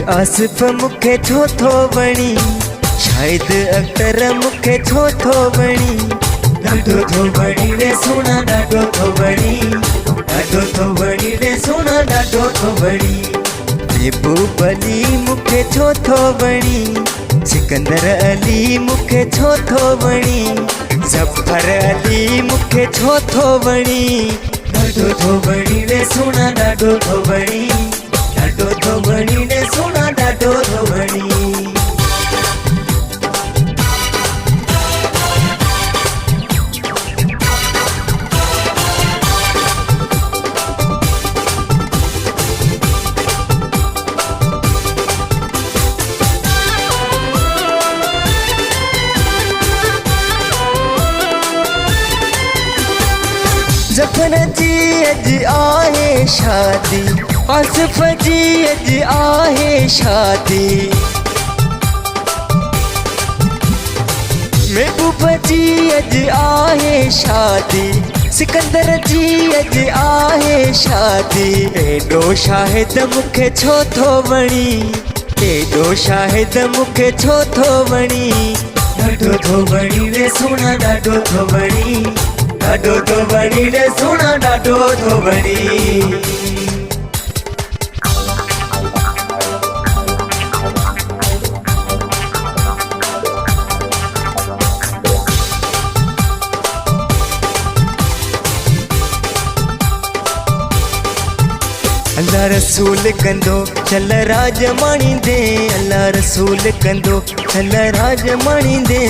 आसिफ मुखे छो थो वणी, शाहिद अख्तर मुखे छो थो वणी। ॾाढो थो वणी रे सोना, ॾाढो थो वणी, ॾाढो थो वणी रे सोना, ॾाढो थो वणी। महबूब अली मुखे छो थो वणी, सिकंदर अली मुखे छो थो वणी, जफर अली मुखे छो थो वणी। ॾाढो थो वणी रे सोना, ॾाढो थो वणी, ॾाढो थो वणी रे सोना, ॾाढो थो वणी। जफर जी अज आहे शादी, आसिफ जी अज आहे शादी। महबूब जी अज आहे शादी, सिकंदर जी अज आहे शादी। एॾो शाहिद मुखे छो थो वणी, एॾो शाहिद मुखे छो थो वणी। ॾाढो थो वणी रे सोना, ॾाढो थो वणी, ॾाढो थो वणी रे सोना, ॾाढो थो वणी। अल्लाह रसूल कंदो चल राज माणींदे, अल्लाह रसूल कंदो चल राज माणींदे।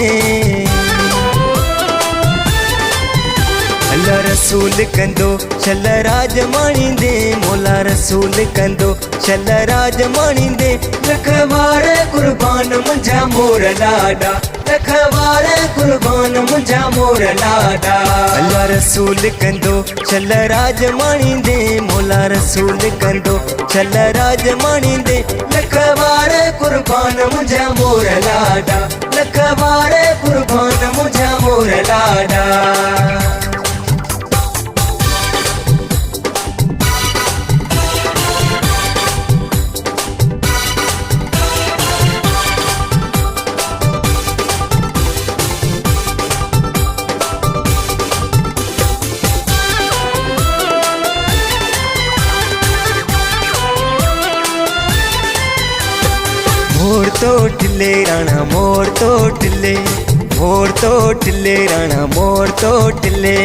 अल्लाह रसूल कंदो चल राज माणींदे, मौला रसूल कंदो चल राज माणींदे। लखवार कुर्बान मुंहिंजा मोर लाडा, लखवार कुर्बान मुंहिंजा मोर लाडा। अल्लाह रसूल कंदो चल राज माणींदे, मौला रसूल कंदो चल राज माणींदे। लखवार कुर्बान मुंहिंजा मोर लाडा, लखवार कुर्बान मुंहिंजा मोर लाडा। मोर तो टिले राणा मोर तो टिले, मोर तो टिले राणा मोर तो टिले।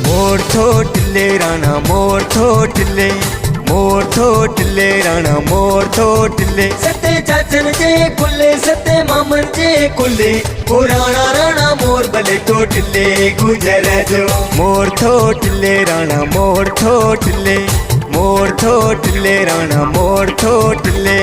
मोर तो टिले राणा मोर तो टिले, मोर तो टिले राणा मोर तो टिले। सते चाचन जे कुले, सते मामन जे कुले, ओ राणा राणा मोर भले तो टिले गुजर जो। मोर तो टिले राणा मोर तो टिले, मोर तो टिले राणा मोर तो टिले।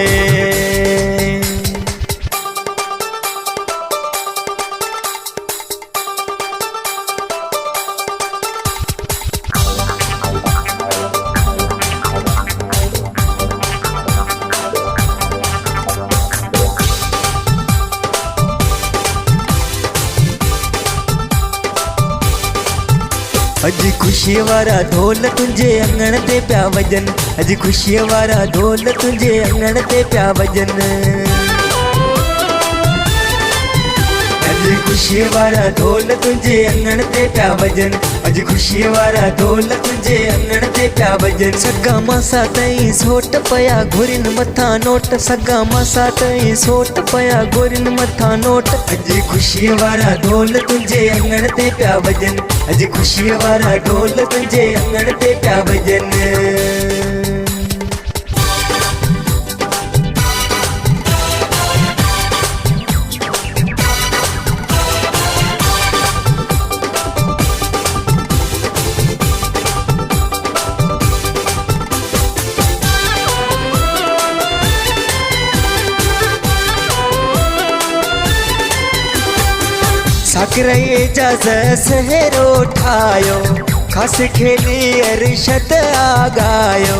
अज खुशी वारा ढोल तुंहिंजे अंगण ते पिया वॼनि, अज खुशी वारा ढोल तुंहिंजे अंगण ते पिया वॼनि। अज खुशी वारा ढोल तुंहिंजे अंगण ते पिया वॼनि, अज खुशी वारा ढोल तुंहिंजे अंगण ते पिया वॼनि। सगा मासा ताईं सोट पिया घुरिन मथां नोट, सगा मासा ताईं सोट पिया घुरिन मथां नोट। अज खुशी वारा ढोल तुंहिंजे अंगण ते पिया वॼनि, अज खुशी वारा ढोल तुंहिंजे अंगण ते पिया वॼनि। साकरे एजाज सहरो ठायो, खास खेली अरशद आगायो।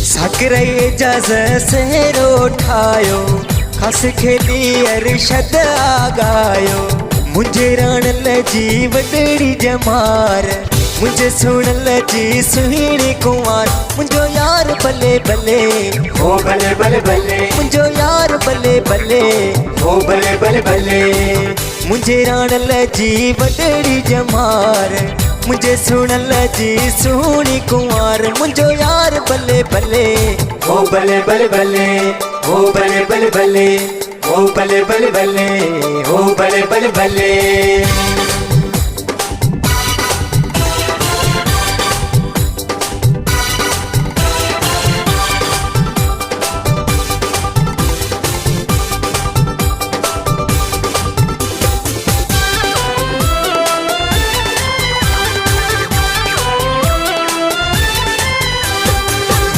साकरे एजाज सहरो ठायो, खास खेली अरशद आगायो। मुंहिंजे राण लजी वॾड़ी जमार, मुझे सुनल जी सुहिणी कुमार मुझो यार बल्ले बल्ले ओ बल्ले बल्ले बल्ले मुझो यार बल्ले बल्ले ओ बल्ले बल्ले बल्ले मुझे राणल जी वडेड़ी जमार मुझे सुनल जी सुहिणी कुमार मुझो यार बल्ले बल्ले ओ बल्ले बल्ले बल्ले ओ बल्ले बल्ले बल्ले ओ बल्ले बल्ले बल्ले ओ बल्ले बल्ले बल्ले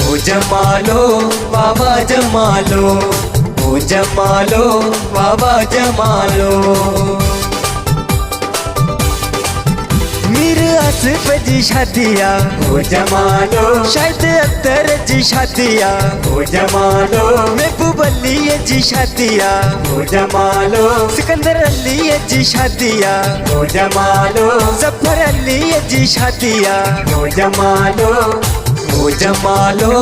ओ जमालो बाबा जमालो ओ जमालो बाबा जमालो मीर आसिफ जी शादिया ओ जमालो शायद अख्तर जी शादिया ओ जमालो महबूब अली जी शादिया ओ जमालो सिकंदर अली जी शादिया ओ जमालो जफर अली जी शादिया ओ जमालो ओ जमालो